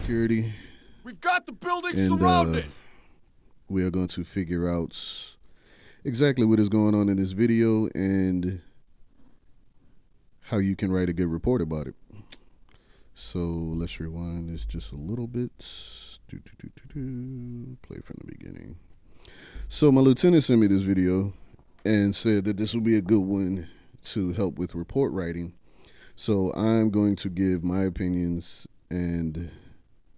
security. We've got the building And surrounded. we are going to figure out exactly what is going on in this video and how you can write a good report about it. So let's rewind this just a little bit. Play from the beginning. So my lieutenant sent me this video and said that this would be a good one to help with report writing. So I'm going to give my opinions and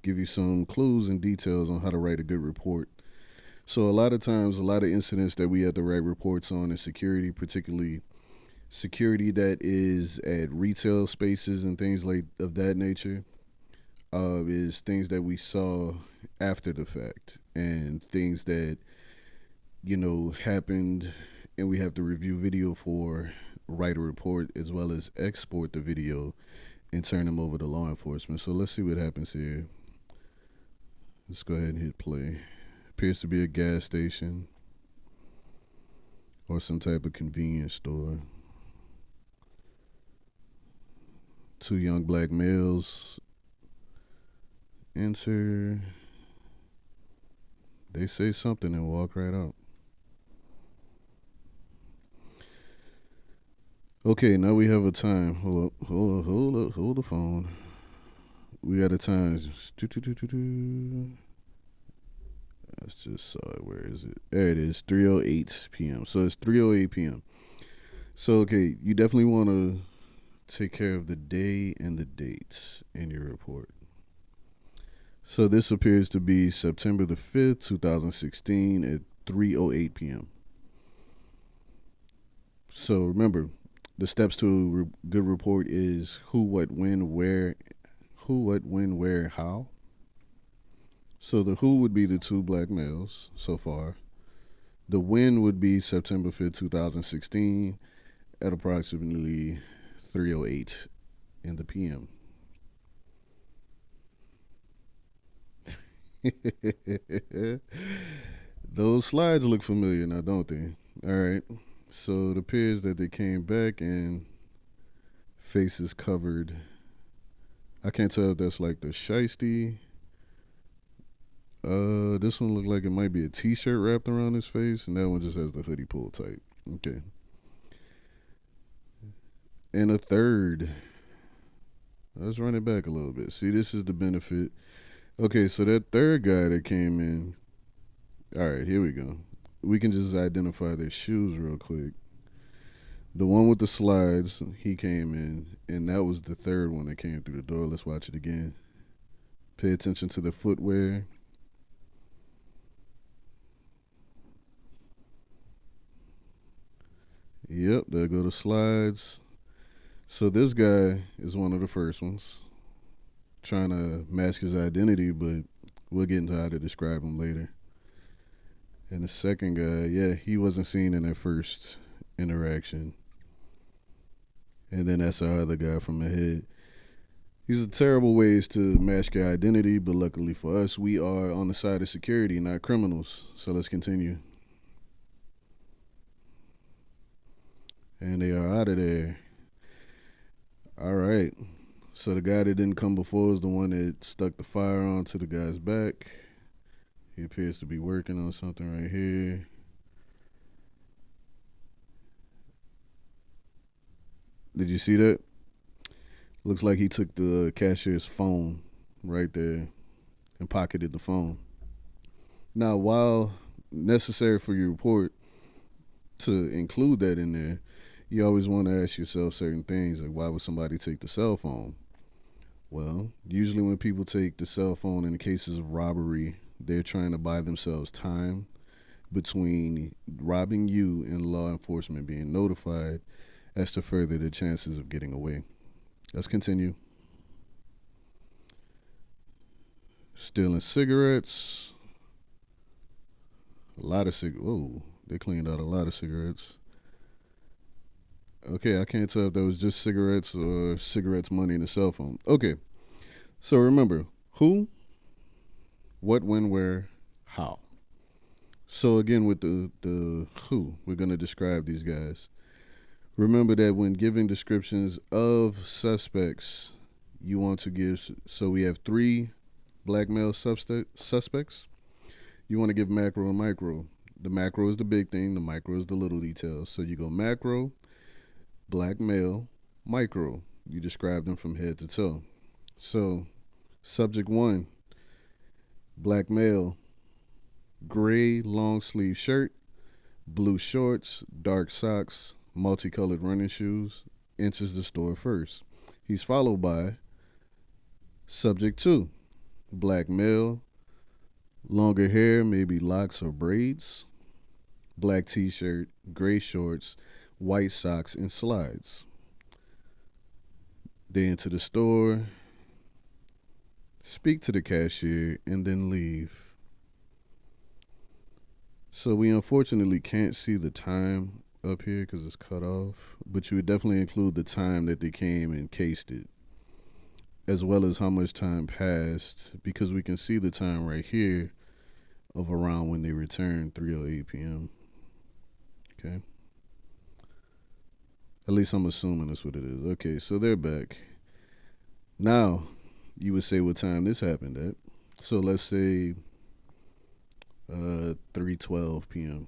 give you some clues and details on how to write a good report. So a lot of times, a lot of incidents that we have to write reports on is security, particularly security that is at retail spaces and things like of that nature. Is things that we saw after the fact and things that happened, and we have to review video for, write a report, as well as export the video and turn them over to law enforcement. So let's see what happens here. Let's go ahead and hit play. Appears to be a gas station or some type of convenience store. Two young black males enter. They say something and walk right out. Okay, now we have a time. Hold the phone. We got a time. Let's just saw it. Where is it? There it is. 3:08 p.m. So it's 3:08 p.m. So okay, you definitely want to take care of the day and the dates in your report. So this appears to be September the 5th, 2016 at 3:08 p.m. So remember, the steps to a good report is who, what, when, where, how. So the who would be the two black males so far. The when would be September 5th, 2016 at approximately 3:08 in the PM. Those slides look familiar now, don't they? All right. So it appears that they came back and faces covered. I can't tell if that's like the shiesty. This one looked like it might be a t-shirt wrapped around his face, and that one just has the hoodie pulled tight. Okay. And a third. Let's run it back a little bit. See, this is the benefit. Okay, so that third guy that came in. All right, here we go. We can just identify their shoes real quick. The one with the slides, he came in, and that was the third one that came through the door. Let's watch it again. Pay attention to the footwear. Yep, there go the slides. So this guy is one of the first ones, trying to mask his identity, but we'll get into how to describe him later. And the second guy, yeah, he wasn't seen in that first interaction. And then that's our other guy from ahead. These are terrible ways to mask your identity, but luckily for us, we are on the side of security, not criminals. So let's continue. And they are out of there. All right. So the guy that didn't come before is the one that stuck the fire onto the guy's back. He appears to be working on something right here. Did you see that? Looks like he took the cashier's phone right there and pocketed the phone. Now, while necessary for your report to include that in there, you always want to ask yourself certain things, like why would somebody take the cell phone? Well, usually when people take the cell phone in the cases of robbery, they're trying to buy themselves time between robbing you and law enforcement being notified as to further the chances of getting away. Let's continue. Stealing cigarettes. A lot of cigarettes. Whoa, they cleaned out a lot of cigarettes. Okay, I can't tell if that was just cigarettes or cigarettes, money, and a cell phone. Okay, so remember, who, what, when, where, how. So again, with the who, we're going to describe these guys. Remember that when giving descriptions of suspects, you want to give, so we have three black male suspects. You want to give macro and micro. The macro is the big thing, the micro is the little details. So you go macro, black male, micro. You describe them from head to toe. So, subject one, black male, gray long sleeve shirt, blue shorts, dark socks, multicolored running shoes, enters the store first. He's followed by subject two, black male, longer hair, maybe locks or braids, black t shirt, gray shorts, white socks, and slides. They enter the store, speak to the cashier, and then leave. So we unfortunately can't see the time up here because it's cut off, but you would definitely include the time that they came and cased it, as well as how much time passed, because we can see the time right here of around when they returned, 3:08 p.m. Okay. At least I'm assuming that's what it is. Okay, so they're back. Now, you would say what time this happened at. So let's say 3:12 p.m.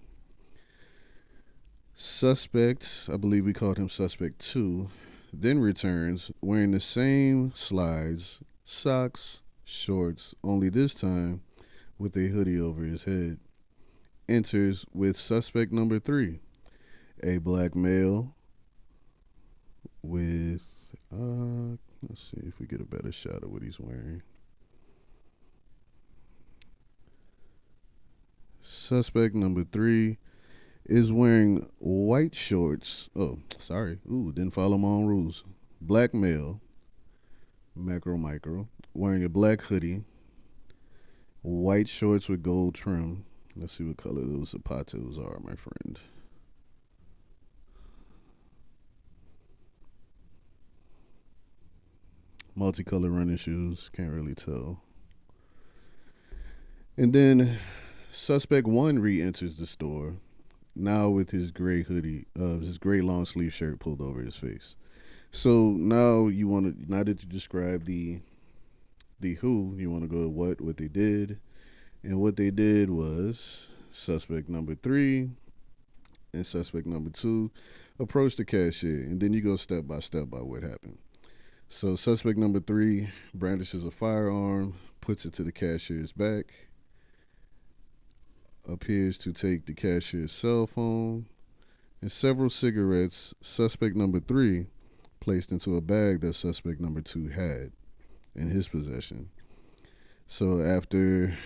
Suspect, I believe we called him suspect 2, then returns wearing the same slides, socks, shorts, only this time with a hoodie over his head. Enters with suspect number 3, a black male with let's see if we get a better shot of what he's wearing. Suspect number 3 is wearing white shorts. Oh, sorry. Ooh, didn't follow my own rules. Black male, macro micro, wearing a black hoodie, white shorts with gold trim. Let's see what color those zapatos are, my friend. Multicolored running shoes. Can't really tell. And then suspect 1 re-enters the store, now with his gray hoodie, his gray long sleeve shirt pulled over his face. So now now that you describe the who, you want to go what they did, and what they did was suspect number 3 and suspect number 2 approached the cashier, and then you go step by what happened. So suspect number 3 brandishes a firearm, puts it to the cashier's back, appears to take the cashier's cell phone and several cigarettes suspect number 3 placed into a bag that suspect number 2 had in his possession. So after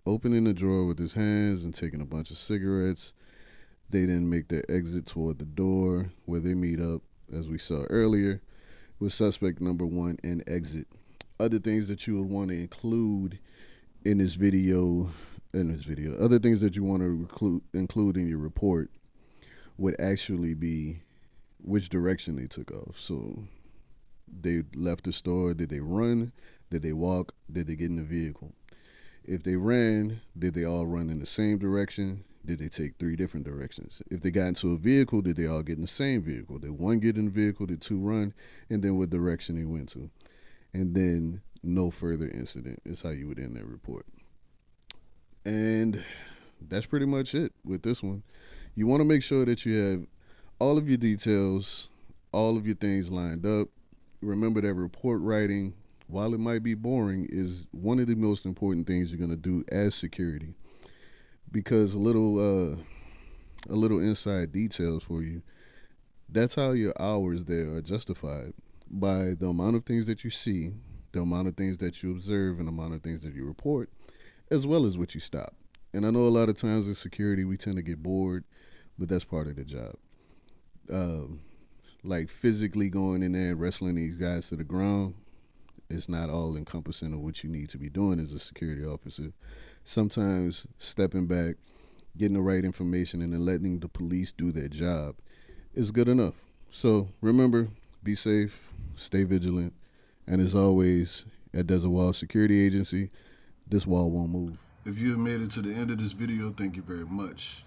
opening the drawer with his hands and taking a bunch of cigarettes, they then make their exit toward the door where they meet up, as we saw earlier, with suspect number 1 and exit. Other things that you would want to include in this video, other things that you want to include in your report would actually be which direction they took off. So they left the store. Did they run? Did they walk? Did they get in the vehicle? If they ran, did they all run in the same direction? Did they take 3 different directions? If they got into a vehicle, did they all get in the same vehicle? Did 1 get in the vehicle? Did 2 run? And then what direction they went to? And then no further incident is how you would end that report. And that's pretty much it with this one. You want to make sure that you have all of your details, all of your things lined up. Remember that report writing, while it might be boring, is one of the most important things you're going to do as security. Because a little inside details for you, that's how your hours there are justified, by the amount of things that you see, the amount of things that you observe, and the amount of things that you report, as well as what you stop. And I know a lot of times in security we tend to get bored, but that's part of the job. Like physically going in there and wrestling these guys to the ground, it's not all encompassing of what you need to be doing as a security officer. Sometimes stepping back, getting the right information, and then letting the police do their job is good enough. So remember, be safe, stay vigilant, and as always, at Desert Wall Security Agency, this wall won't move. If you have made it to the end of this video, thank you very much.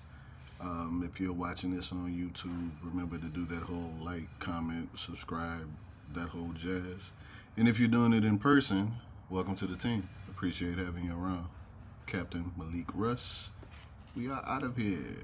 If you're watching this on YouTube, remember to do that whole like, comment, subscribe, that whole jazz. And if you're doing it in person, welcome to the team. Appreciate having you around. Captain Malik Russ. We are out of here.